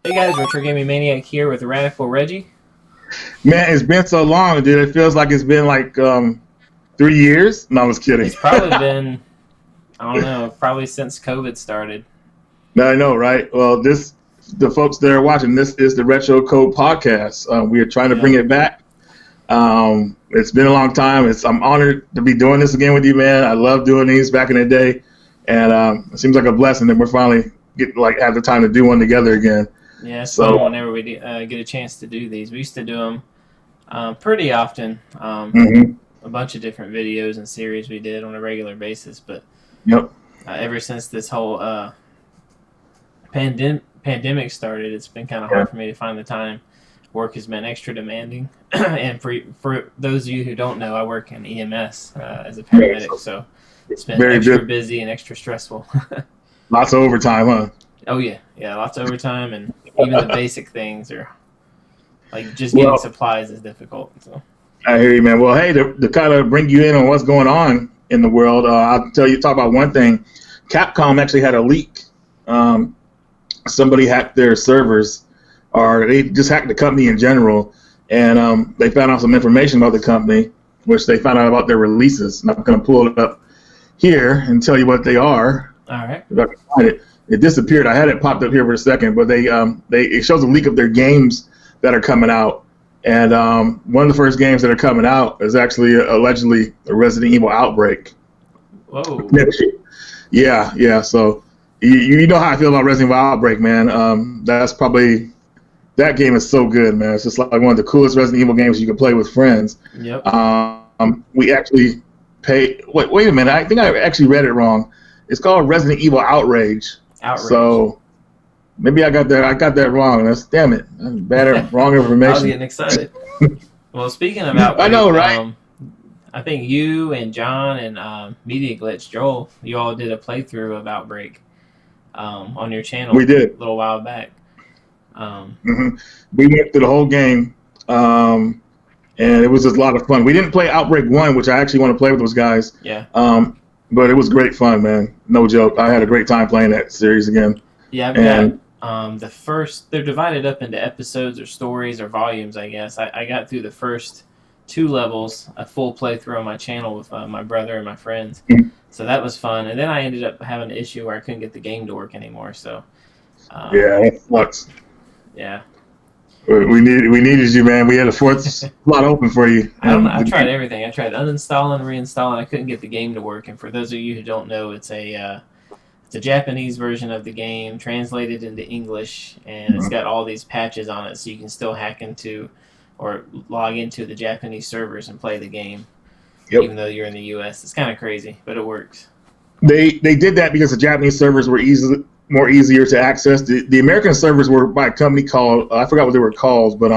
Hey guys, Retro Gaming Maniac here with Radical Reggie. Man, it's been so long, dude. It feels like it's been like 3 years. No, I was kidding. It's probably been, I don't know, probably since COVID started. No, I know, right? Well, the folks that are watching, this is the RetroCode Podcast. We are trying to bring it back. It's been a long time. I'm honored to be doing this again with you, man. I love doing these back in the day, and it seems like a blessing that we're finally have the time to do one together again. Yeah, it's fun whenever we get a chance to do these. We used to do them pretty often. A bunch of different videos and series we did on a regular basis, but ever since this whole pandemic started, it's been kind of hard for me to find the time. Work has been extra demanding, and for those of you who don't know, I work in EMS as a paramedic, so it's been extra busy and extra stressful. Lots of overtime, huh? Oh yeah, lots of overtime, and even the basic things are like just getting supplies is difficult. So I hear you, man. Well, hey, to kind of bring you in on what's going on in the world, I'll talk about one thing. Capcom actually had a leak. Somebody hacked their servers, or they just hacked the company in general, and they found out some information about the company, which they found out about their releases. And I'm going to pull it up here and tell you what they are. All right. If I can find it. It disappeared. I had it popped up here for a second, but it shows a leak of their games that are coming out. And one of the first games that are coming out is actually allegedly a Resident Evil Outbreak. Whoa. Yeah. So you know how I feel about Resident Evil Outbreak, man. That game is so good, man. It's just like one of the coolest Resident Evil games you can play with friends. Yep. We actually pay. Wait a minute. I think I actually read it wrong. It's called Resident Evil Outrage. So maybe I got that wrong. Damn it. That's bad, wrong information. I was getting excited. Well, speaking of Outbreak, I know, right? I think you and John and Media Glitch Joel, you all did a playthrough of Outbreak on your channel. We did a little while back. We went through the whole game, and it was just a lot of fun. We didn't play Outbreak 1, which I actually want to play with those guys. Yeah. But it was great fun, man. No joke. I had a great time playing that series again. Yeah, I've got the first. They're divided up into episodes or stories or volumes, I guess. I got through the first 2 levels, a full playthrough on my channel with my brother and my friends. So that was fun. And then I ended up having an issue where I couldn't get the game to work anymore. So that sucks. Yeah. We needed you, man. We had a 4th slot open for you. I tried everything. I tried uninstalling, reinstalling. I couldn't get the game to work. And for those of you who don't know, it's a Japanese version of the game translated into English, and it's got all these patches on it, so you can still hack into or log into the Japanese servers and play the game, even though you're in the U.S. It's kind of crazy, but it works. They did that because the Japanese servers were more easier to access. The American servers were by a company called, I forgot what they were called, but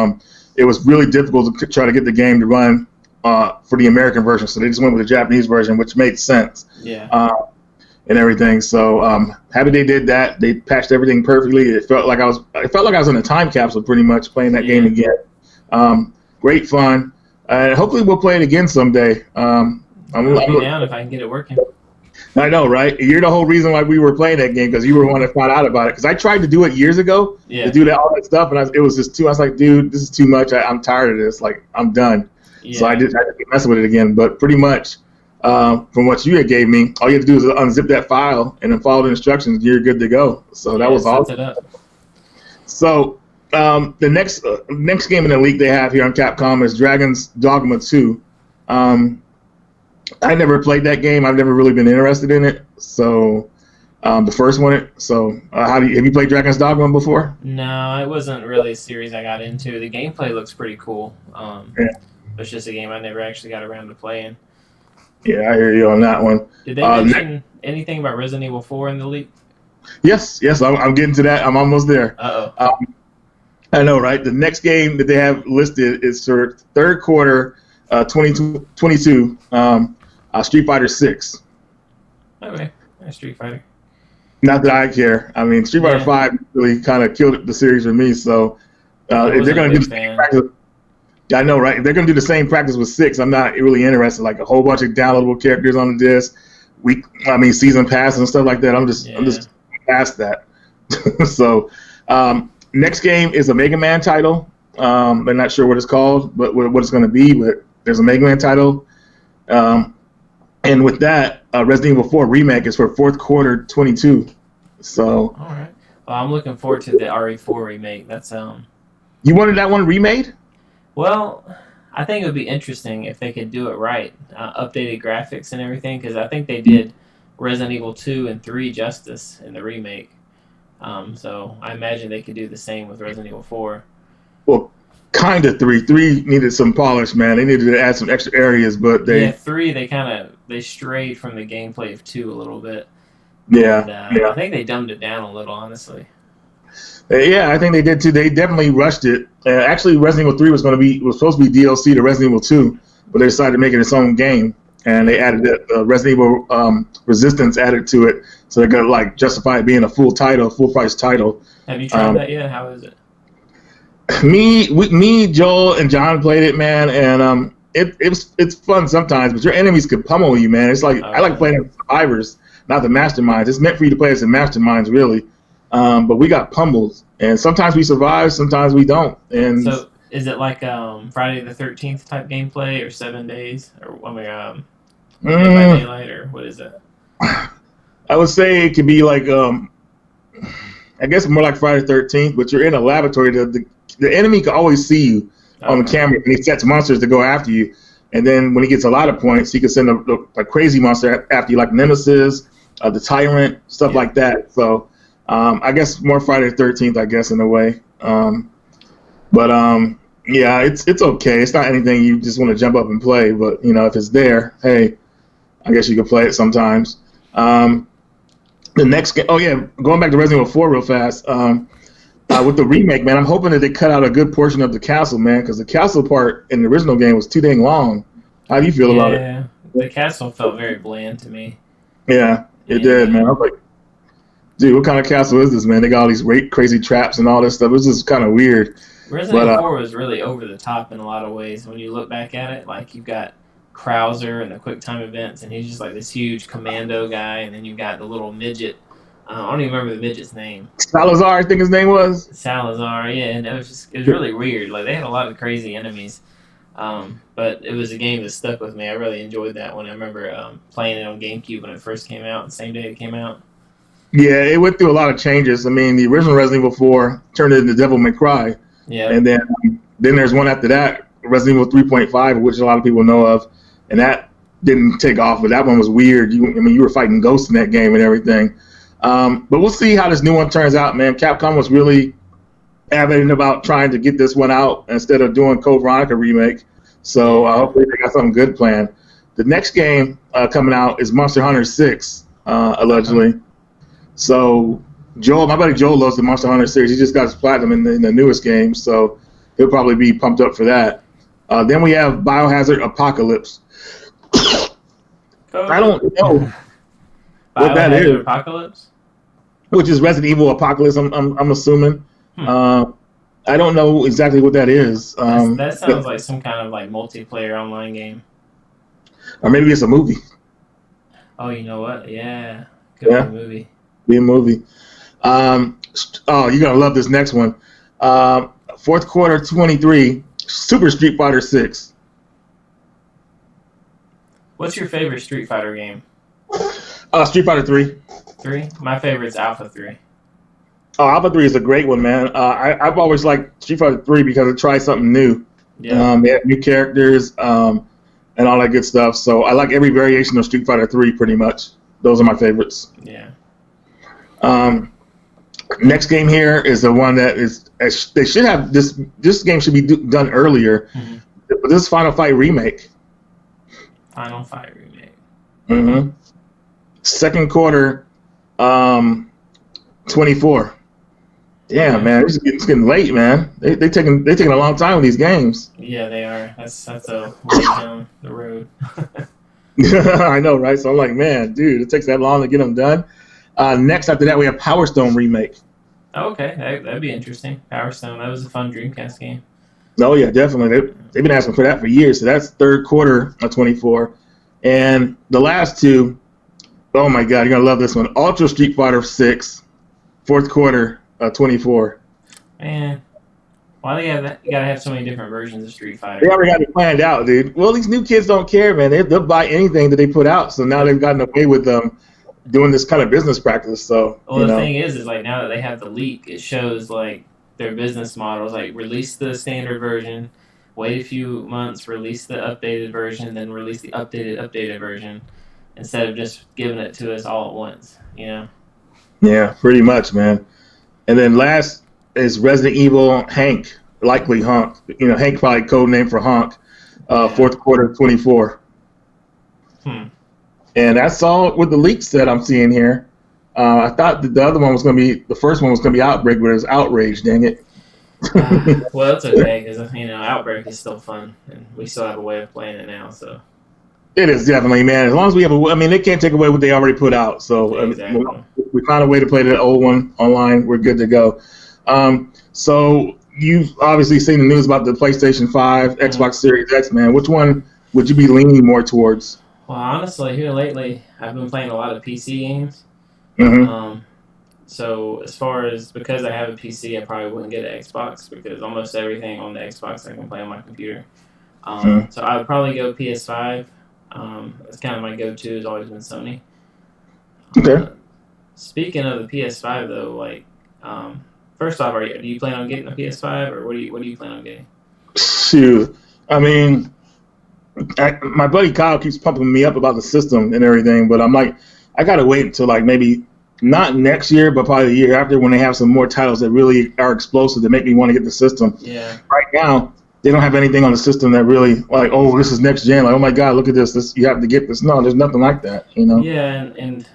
it was really difficult to try to get the game to run for the American version. So they just went with the Japanese version, which made sense. Yeah. And everything. So happy they did that. They patched everything perfectly. It felt like I was in a time capsule pretty much playing that game again. Great fun. And hopefully we'll play it again someday. I'll be down if I can get it working. I know, right? You're the whole reason why we were playing that game, because you were the one that found out about it. Because I tried to do it years ago to do all that stuff, and it was just I was like, dude, this is too much. I'm tired of this. Like, I'm done. Yeah. So I didn't mess with it again. But pretty much, from what you had gave me, all you have to do is unzip that file and then follow the instructions. You're good to go. So that was awesome. So the next game in the league they have here on Capcom is Dragon's Dogma 2. I never played that game. I've never really been interested in it. So the first one. So have you played Dragon's Dogma before? No, it wasn't really a series I got into. The gameplay looks pretty cool. It's just a game I never actually got around to playing. Yeah, I hear you on that one. Did they mention anything about Resident Evil 4 in the leak? Yes. I'm getting to that. I'm almost there. I know, right? The next game that they have listed is for third quarter 2022, Street Fighter 6. Okay, Street Fighter. Not that I care. I mean, Street Fighter 5 really kind of killed the series for me. So if they're going to do the same practice, I know, right? If they're going to do the same practice with 6, I'm not really interested. Like a whole bunch of downloadable characters on the disc, season pass and stuff like that. I'm just past that. So Next game is a Mega Man title. I'm not sure what it's called, but what it's going to be. But there's a Mega Man title. And with that, Resident Evil 4 Remake is for fourth quarter 22. So. All right. Well, I'm looking forward to the RE4 remake. That's You wanted that one remade? Well, I think it would be interesting if they could do it right, updated graphics and everything, because I think they did Resident Evil 2 and 3 justice in the remake. So I imagine they could do the same with Resident Evil 4. Well, kind of 3. 3 needed some polish, man. They needed to add some extra areas, but they... Yeah, 3, they strayed from the gameplay of 2 a little bit. Yeah, And, I think they dumbed it down a little, honestly. Yeah, I think they did too. They definitely rushed it. Actually, Resident Evil 3 was supposed to be DLC to Resident Evil 2, but they decided to make it its own game, and they added it. Resident Evil Resistance added to it, so they're gonna justify it being a full price title. Have you tried that yet? How is it? Me, Joel, and John played it, man, and it's fun sometimes, but your enemies could pummel you, man. It's like I like playing as survivors, not the masterminds. It's meant for you to play as the masterminds, really. But we got pummeled, and sometimes we survive, sometimes we don't. And so, is it like Friday the 13th type gameplay, or 7 days, or Dead by Daylight, or what is it? I would say it could be like, I guess more like Friday the 13th, but you're in a laboratory. The enemy can always see you on the camera, and he sets monsters to go after you. And then when he gets a lot of points, he can send a crazy monster after you, like Nemesis, the Tyrant, stuff like that. So. I guess more Friday the 13th, I guess, in a way. Yeah, it's okay. It's not anything you just want to jump up and play, but if it's there, hey, I guess you can play it sometimes. The next game, going back to Resident Evil 4 real fast. With the remake, man, I'm hoping that they cut out a good portion of the castle, man, because the castle part in the original game was too dang long. How do you feel about it? Yeah, the castle felt very bland to me. Yeah, it did, man. I was like, dude, what kind of castle is this, man? They got all these crazy traps and all this stuff. It was just kind of weird. Resident Evil 4 was really over the top in a lot of ways. When you look back at it, like you've got Krauser and the quick time events, and he's just like this huge commando guy, and then you've got the little midget. I don't even remember the midget's name. Salazar, I think his name was. Salazar, yeah, and it was really weird. Like they had a lot of crazy enemies. But it was a game that stuck with me. I really enjoyed that one. I remember playing it on GameCube when it first came out, the same day it came out. Yeah, it went through a lot of changes. I mean, the original Resident Evil 4 turned into Devil May Cry. Yeah. And then there's one after that, Resident Evil 3.5, which a lot of people know of, and that didn't take off, but that one was weird. You were fighting ghosts in that game and everything. But we'll see how this new one turns out, man. Capcom was really adamant about trying to get this one out instead of doing Code Veronica remake. So hopefully they got something good planned. The next game coming out is Monster Hunter 6, allegedly. So my buddy Joel loves the Monster Hunter series. He just got his platinum in the newest game, so he'll probably be pumped up for that. Then we have Biohazard Apocalypse. I don't know what that is. Apocalypse? Which is Resident Evil Apocalypse, I'm assuming. I don't know exactly what that is. That sounds like some kind of like multiplayer online game. Or maybe it's a movie. Oh, you know what? Yeah. Could be a movie. Be a movie. You're gonna love this next one. Fourth quarter 23, Super Street Fighter 6. What's your favorite Street Fighter game? Street Fighter 3. 3? My favorite's Alpha 3. Oh, Alpha 3 is a great one, man. I've always liked Street Fighter 3 because it tried something new. Yeah. They had new characters and all that good stuff. So I like every variation of Street Fighter 3 pretty much. Those are my favorites. Yeah. Next game here is the one that is they should have this game should be done earlier, but this is Final Fight Remake. Final Fight Remake. Second quarter, 24. Yeah, man, it's getting late, man. They taking a long time with these games. Yeah, they are. That's a way down the road. I know, right? So I'm like, man, dude, it takes that long to get them done. Next after that, we have Power Stone Remake. Oh, okay, that'd be interesting. Power Stone, that was a fun Dreamcast game. Oh yeah, definitely. They've been asking for that for years. So that's third quarter of 24, and the last two. Oh my God, you're gonna love this one. Ultra Street Fighter 6, fourth quarter 24. Man, why they have that? You gotta have so many different versions of Street Fighter. They already got it planned out, dude. Well, these new kids don't care, man. They'll buy anything that they put out. So now they've gotten away with doing this kind of business practice. So, well, the thing is like now that they have the leak, it shows like their business models. Like release the standard version, wait a few months, release the updated version, then release the updated version, instead of just giving it to us all at once. You know? Yeah, pretty much, man. And then last is Resident Evil Hank, likely Honk. You know, Hank probably code name for Honk. Fourth quarter 24. And that's all with the leaks that I'm seeing here. I thought that the other one was going to be, the first one was going to be Outbreak, but it was Outrage, dang it. Well, it's okay, because, you know, Outbreak is still fun, and we still have a way of playing it now, so. It is definitely, man. As long as we have I mean, they can't take away what they already put out. So exactly. We found a way to play the old one online. We're good to go. So you've obviously seen the news about the PlayStation 5, Xbox Series X, man. Which one would you be leaning more towards? Well, honestly, here lately, I've been playing a lot of PC games. So as far as, because I have a PC, I probably wouldn't get an Xbox, because almost everything on the Xbox I can play on my computer. So I would probably go PS5. That's kind of my go-to, has always been Sony. Okay. Speaking of the PS5, though, like, first off, do you plan on getting a PS5, or what do you plan on getting? Shoot, I mean, my buddy Kyle keeps pumping me up about the system and everything, but I'm like, I gotta wait until like maybe not next year, but probably the year after, when they have some more titles that really are explosive that make me want to get the system. Yeah. Right now, they don't have anything on the system that really, like, oh, this is next gen. Like, oh my God, look at this. You have to get this. No, there's nothing like that, you know? Yeah, and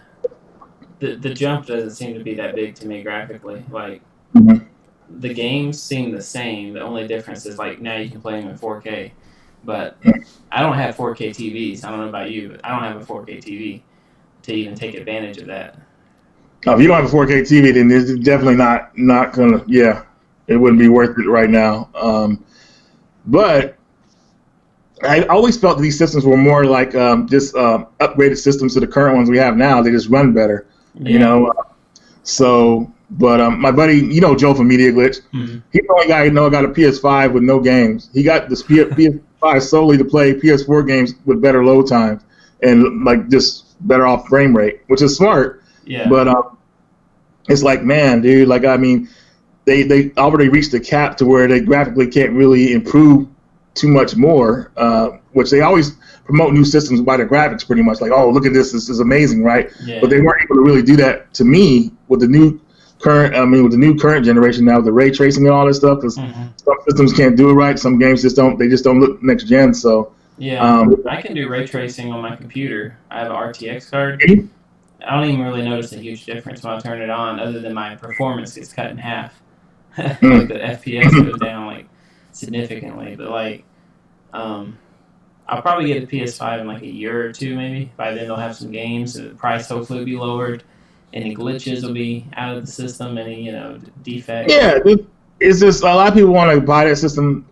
the jump doesn't seem to be that big to me graphically. Like, the games seem the same. The only difference is, like, now you can play them in 4K. But I don't have 4K TVs. I don't know about you, but I don't have a 4K TV to even take advantage of that. Oh, if you don't have a 4K TV, then it's definitely not gonna. Yeah, it wouldn't be worth it right now. But I always felt that these systems were more like just upgraded systems to the current ones we have now. They just run better, you know. But my buddy, you know, Joe from Media Glitch, he's the only guy I know got a PS5 with no games. He got this PS5 solely to play PS4 games with better load times and like just better off frame rate, which is smart. Yeah. But it's like, man, dude, like, I mean, they already reached the cap to where they graphically can't really improve too much more, which they always promote new systems by the graphics pretty much. Like, oh, look at this is amazing, right? Yeah. But they weren't able to really do that to me with the new current generation now, with the ray tracing and all this stuff, because some systems can't do it right. Some games just don't look next gen. So yeah, I can do ray tracing on my computer. I have an RTX card. I don't even really notice a huge difference when I turn it on, other than my performance gets cut in half. Like the FPS goes down like significantly. But like, I'll probably get a PS5 in like a year or two, maybe. By then they'll have some games. The price hopefully will be lowered. Any glitches will be out of the system. Any defects. Yeah, it's just a lot of people want to buy that system,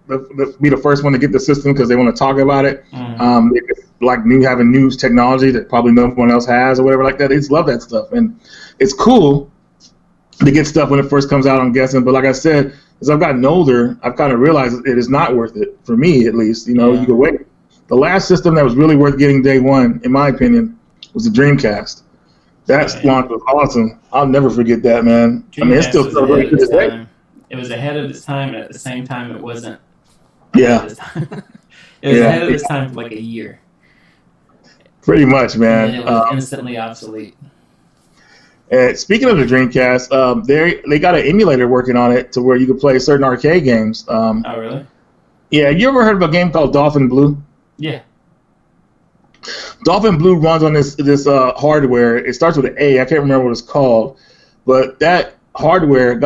be the first one to get the system because they want to talk about it. They just like having new technology that probably no one else has or whatever like that. They just love that stuff, and it's cool to get stuff when it first comes out, I'm guessing. But like I said, as I've gotten older, I've kind of realized it is not worth it, for me at least. You know, you can wait. The last system that was really worth getting day one, in my opinion, was the Dreamcast. That launch was awesome. I'll never forget that, man. Dreamcast, I mean, it's still celebrated to this day. It was ahead of its time, and at the same time, it wasn't. Yeah. It was ahead of its time for like a year. Pretty much, man. And it was instantly obsolete. Speaking of the Dreamcast, they got an emulator working on it to where you can play certain arcade games. Oh, really? Yeah. You ever heard of a game called Dolphin Blue? Yeah. Dolphin Blue runs on this hardware. It starts with an A. I can't remember what it's called, but that hardware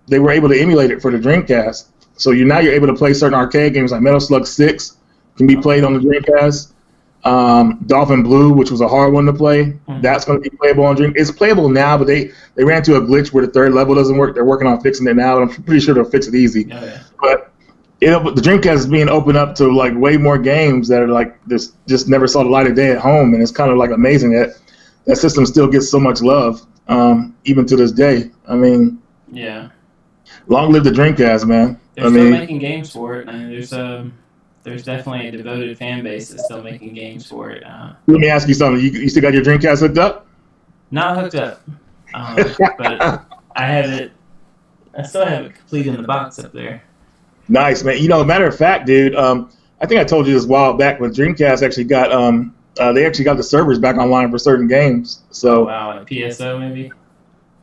they were able to emulate it for the Dreamcast. So you're able to play certain arcade games like Metal Slug 6 can be played on the Dreamcast. Dolphin Blue, which was a hard one to play, that's going to be playable on Dream. It's playable now, but they ran into a glitch where the third level doesn't work. They're working on fixing it now, and I'm pretty sure they'll fix it easy. Oh, yeah. But the Dreamcast is being opened up to like way more games that are like just never saw the light of day at home, and it's kind of like amazing that system still gets so much love, even to this day. I mean, yeah. Long live the Dreamcast, man. They're still making games for it, and there's definitely a devoted fan base that's still making games for it. Let me ask you something. You still got your Dreamcast hooked up? Not hooked up, but I have it. I still have it complete in the box up there. Nice, man. Matter of fact, dude, I think I told you this a while back, but Dreamcast actually got they actually got the servers back online for certain games. So wow, like PSO maybe.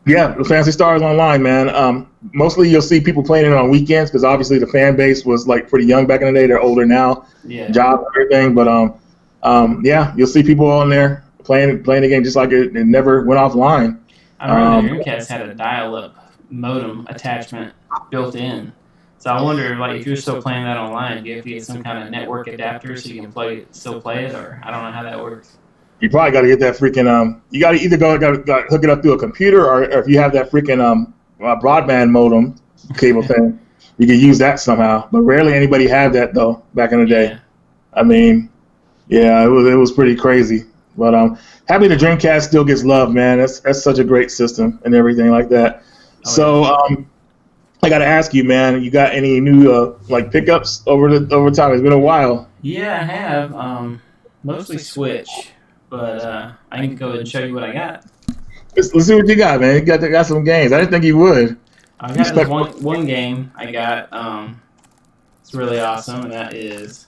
Yeah, the Fantasy Stars Online, man. Mostly you'll see people playing it on weekends because obviously the fan base was like pretty young back in the day. They're older now, jobs and everything. But yeah, you'll see people on there playing the game just like it never went offline. I remember the Dreamcast had a dial-up modem attachment built in. So I wonder, like, if you're still playing that online, do you have to get some kind of network adapter so you can still play it, or I don't know how that works. You probably got to get that freaking you got to either go hook it up through a computer, or if you have that freaking broadband modem cable thing, you can use that somehow. But rarely anybody had that though back in the day. Yeah. I mean, yeah, it was pretty crazy. But happy the Dreamcast still gets love, man. That's such a great system and everything like that. I got to ask you, man, you got any new like pickups over time? It's been a while. Yeah, I have. Mostly Switch, but I can go ahead and show you what I got. Let's see what you got, man. You got some games. I didn't think you would. I got this one game I got. It's really awesome, and that is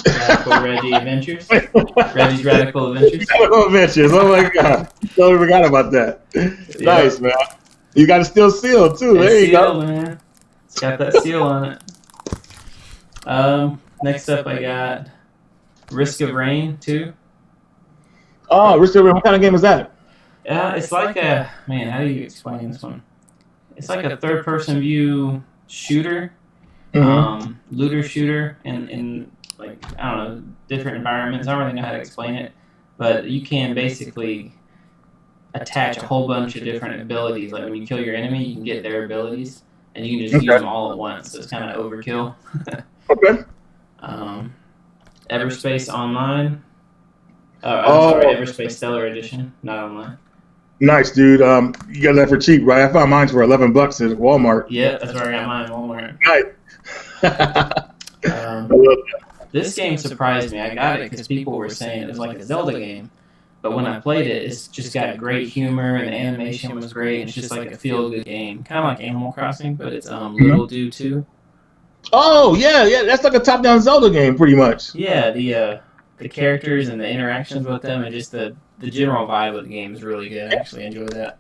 Radical Reggie Adventures. Reggie's Radical Adventures. Radical Adventures. Oh my God, totally forgot about that. Yeah. Nice, man. You got a steel seal too. There you go, man. It's got that seal on it. Next up, I got Risk of Rain 2. Oh, Risk of Rain. What kind of game is that? It's like how do you explain this one? It's like a third-person view shooter, looter shooter, in like, I don't know, different environments. I don't really know how to explain it, but you can basically attach a whole bunch of different abilities. Like when you kill your enemy, you can get their abilities, and you can just use them all at once. So it's kind of overkill. Okay. Everspace Online. Sorry, Everspace Stellar Edition, not online. Nice, dude. You got that for cheap, right? I found mine for $11 at Walmart. Yeah, that's where I got mine at Walmart. Nice. This game surprised me. I got it because people were saying it was like a Zelda game. But when I played it, it's just got great humor, and the animation was great. And it's just like a feel-good game. Kind of like Animal Crossing, but it's Little Do 2. Oh, yeah. That's like a top-down Zelda game, pretty much. Yeah, the characters and the interactions with them, and just the general vibe of the game is really good. I actually enjoyed that.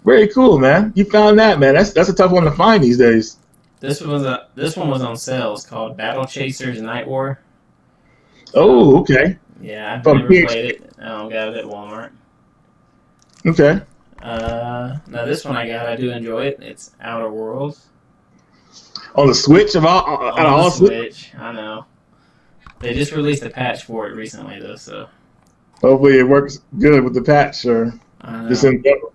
Very cool, man. You found that, man. That's a tough one to find these days. This one was on sale. It's called Battle Chasers Night War. Oh, okay. Yeah, I've never played it. I got it at Walmart. Okay. Now this one I do enjoy it. It's Outer Worlds. On the Switch On the Switch, I know. They just released a patch for it recently, though, so. Hopefully it works good with the patch, or just in general.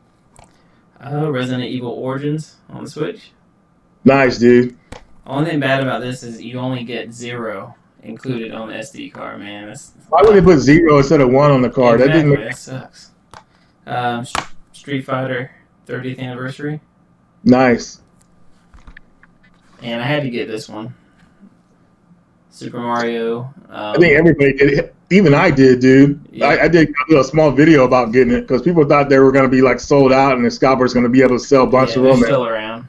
Resident Evil Origins on the Switch. Nice, dude. Only thing bad about this is you only get 0 included on the SD card, man. Why would they put 0 instead of 1 on the card? Exactly, that sucks. Street Fighter 30th Anniversary. Nice. And I had to get this one. Super Mario. I think everybody did. Even I did, dude. Yeah. I did a small video about getting it because people thought they were going to be like sold out and the scalpers going to be able to sell a bunch of them. Still around.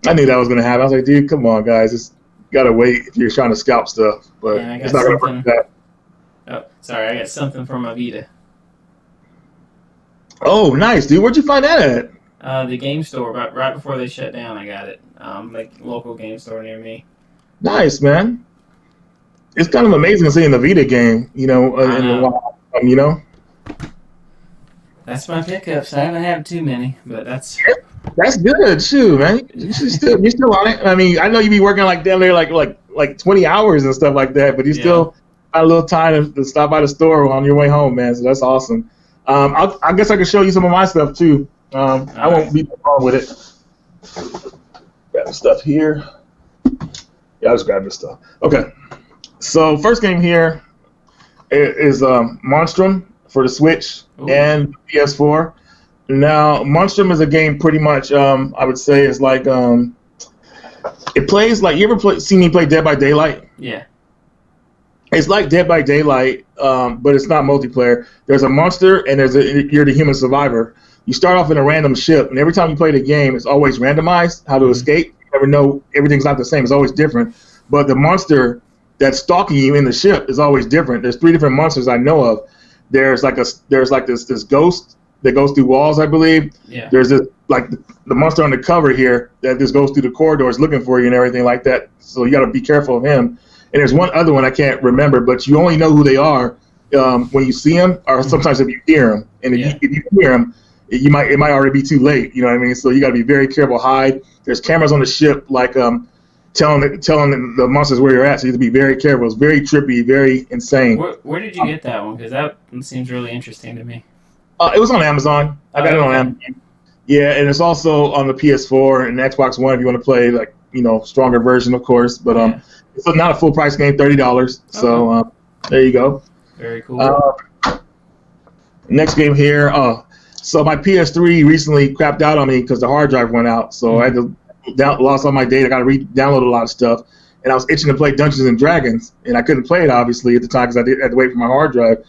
I knew that was going to happen. I was like, dude, come on, guys. Just got to wait if you're trying to scalp stuff. But it's not going to work that. Oh, sorry. I got something from my Vita. Oh, nice, dude. Where'd you find that at? The game store. Right before they shut down, I got it. Like local game store near me. Nice, man. It's kind of amazing seeing the Vita game, in the wild, That's my pickups. I haven't had too many, but that's good, too, man. You're still on it. I mean, I know you be working like down there like 20 hours and stuff like that, but you still got a little time to stop by the store on your way home, man. So that's awesome. I guess I can show you some of my stuff too. I won't be long with it. Grab the stuff here. Yeah, I'll just grab this stuff. Okay. So first game here is Monstrum for the Switch and PS4. Now, Monstrum is a game pretty much, I would say, is like, it plays like, you ever see me play Dead by Daylight? Yeah. It's like Dead by Daylight, but it's not multiplayer. There's a monster, and you're the human survivor. You start off in a random ship, and every time you play the game, it's always randomized how to escape. You never know, everything's not the same. It's always different. But the monster that's stalking you in the ship is always different. There's 3 different monsters I know of. There's like this ghost that goes through walls, I believe. Yeah. There's this like the monster on the cover here that just goes through the corridors looking for you and everything like that. So you got to be careful of him. And there's one other one I can't remember, but you only know who they are when you see them, or sometimes if you hear them. And if you hear them, it might already be too late. You know what I mean? So you got to be very careful. Hide. There's cameras on the ship, like telling the monsters where you're at. So you have to be very careful. It's very trippy, very insane. Where did you get that one? Because that seems really interesting to me. It was on Amazon. I got it on Amazon. Yeah, and it's also on the PS4 and Xbox One if you want to play like stronger version, of course. But it's not a full price game, $30. So there you go. Very cool. Next game here. So my PS3 recently crapped out on me because the hard drive went out. So I had to lost all my data. I got to re-download a lot of stuff. And I was itching to play Dungeons and Dragons, and I couldn't play it obviously at the time because I had to wait for my hard drive.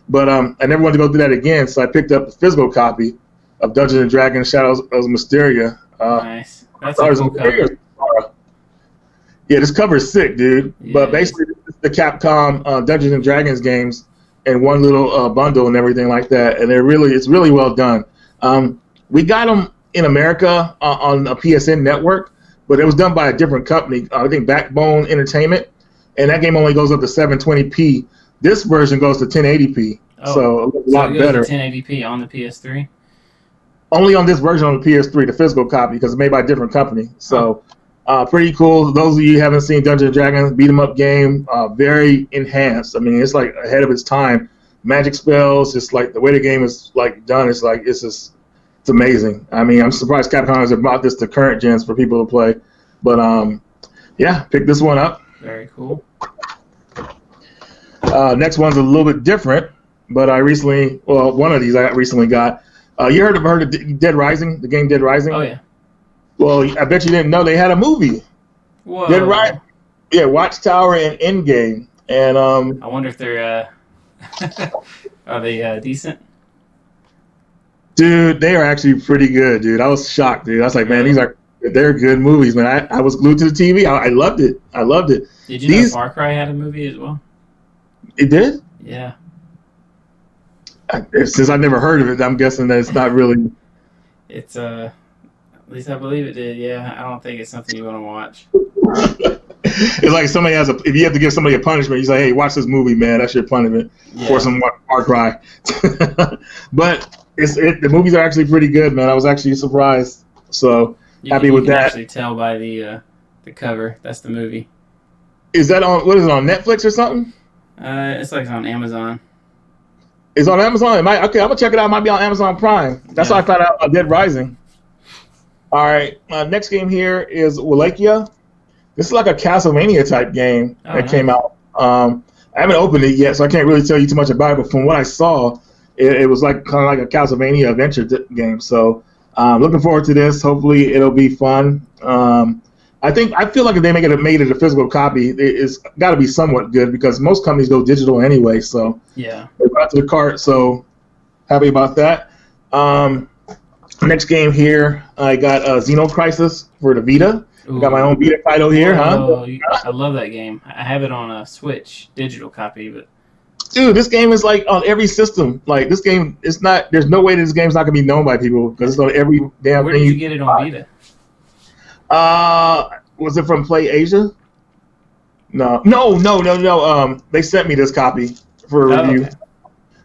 But I never wanted to go through that again, so I picked up a physical copy of Dungeons and Dragons: Shadows of Mysteria. Nice. That's a cool cover. Yeah, this cover is sick, dude. Yeah, but basically, it's the Capcom Dungeons and Dragons games in one little bundle and everything like that, and it's really well done. We got them in America on a PSN network, but it was done by a different company. I think Backbone Entertainment, and that game only goes up to 720p. This version goes to 1080p, so a lot better. 1080p on the PS3. Only on this version on the PS3, the physical copy, because it's made by a different company. So. Pretty cool. Those of you who haven't seen Dungeons & Dragons, beat 'em up game, very enhanced. I mean, it's like ahead of its time. Magic spells, just like the way the game is like done, it's amazing. I mean, I'm surprised Capcom has brought this to current gens for people to play. But pick this one up. Very cool. Next one's a little bit different, but one of these I recently got. You heard of Dead Rising, the game Dead Rising? Oh yeah. Well, I bet you didn't know they had a movie. Whoa. Dead Rising. Yeah, Watchtower and Endgame. And I wonder if they're are they decent? Dude, they are actually pretty good, dude. I was shocked, dude. I was like, man, they're good movies, man. I was glued to the TV. I loved it. Did you know Far Cry had a movie as well? It did? Yeah. Since I never heard of it, I'm guessing that it's not really. It's at least I believe it did. Yeah, I don't think it's something you want to watch. It's like if you have to give somebody a punishment, you say, hey, watch this movie, man. That's your punishment for some Far Cry. But the movies are actually pretty good, man. I was actually surprised. So happy with that. You can actually tell by the cover. That's the movie. Is that on on Netflix or something? It's like on Amazon. It's on Amazon? Okay, I'm going to check it out. It might be on Amazon Prime. That's how I found out about Dead Rising. All right, next game here is Willakia. This is like a Castlevania type game that came out. I haven't opened it yet, so I can't really tell you too much about it. But from what I saw, it was like kind of like a Castlevania adventure game. So looking forward to this. Hopefully, it'll be fun. I feel like if they made it a physical copy, it's got to be somewhat good because most companies go digital anyway. So yeah, they brought it to the cart. So happy about that. Next game here, I got Xeno Crisis for the Vita. Ooh. Got my own Vita title here, I love that game. I have it on a Switch digital copy, but dude, this game is like on every system. Like this game, it's not. There's no way this game's not gonna be known by people because it's on every damn thing. Where did you get it on Vita? Was it from Play Asia? No. They sent me this copy for a review. Okay.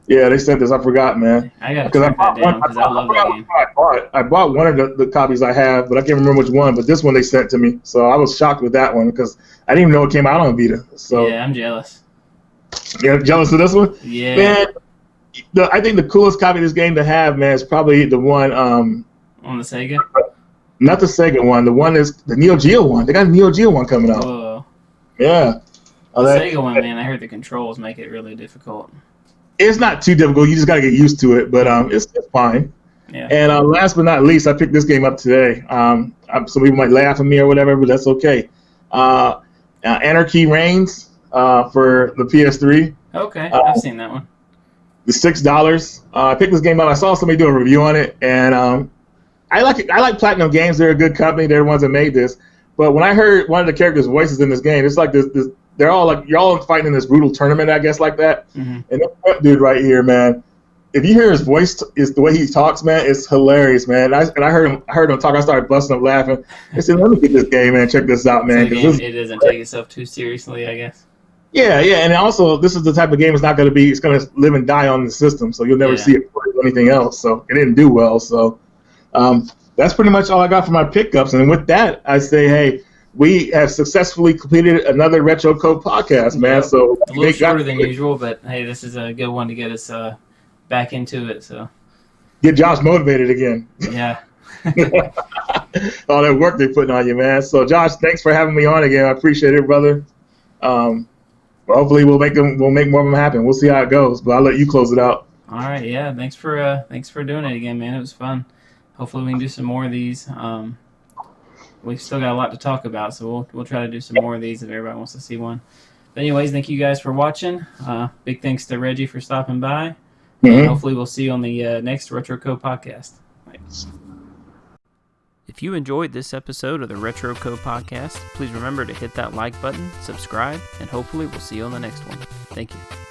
Yeah, they sent this. I forgot, man. I gotta track that down because I love that game. I bought one of the copies I have, but I can't remember which one. But this one they sent to me, so I was shocked with that one because I didn't even know it came out on Vita. So yeah, I'm jealous. You're jealous of this one? Yeah. Man, I think the coolest copy of this game to have, man, is probably the one on the Sega. Not the Sega one. The one is the Neo Geo one. They got a Neo Geo one coming out. Whoa. Yeah. The Sega one, man. I heard the controls make it really difficult. It's not too difficult. You just got to get used to it, but it's fine. Yeah. And last but not least, I picked this game up today. Some people might laugh at me or whatever, but that's okay. Anarchy Reigns for the PS3. Okay, I've seen that one. The $6. I picked this game up. I saw somebody do a review on it, and I like it. I like Platinum Games. They're a good company. They're the ones that made this. But when I heard one of the characters' voices in this game, it's like this. They're all like, you're all fighting in this brutal tournament, I guess, like that. Mm-hmm. And that dude right here, man. If you hear his voice, is the way he talks, man, it's hilarious, man. And I heard him talk. I started busting up laughing. I said, "Let me get this game, man. Check this out, man." So it doesn't take itself too seriously, I guess. Yeah, and also this is the type of game it's not going to be. It's going to live and die on the system, so you'll never see it play anything else. So it didn't do well. So that's pretty much all I got for my pickups. And with that, I say, hey, we have successfully completed another RetroCode podcast, man. So a little shorter than usual, but hey, this is a good one to get us back into it. So get Josh motivated again. Yeah. All that work they're putting on you, man. So Josh, thanks for having me on again. I appreciate it, brother. Hopefully we'll make more of them happen. We'll see how it goes, but I'll let you close it out. All right, yeah. Thanks for doing it again, man. It was fun. Hopefully we can do some more of these. We've still got a lot to talk about, so we'll try to do some more of these if everybody wants to see one. But anyways, thank you guys for watching. Big thanks to Reggie for stopping by. And hopefully we'll see you on the next RetroCode podcast. Thanks. If you enjoyed this episode of the RetroCode Podcast, please remember to hit that like button, subscribe, and hopefully we'll see you on the next one. Thank you.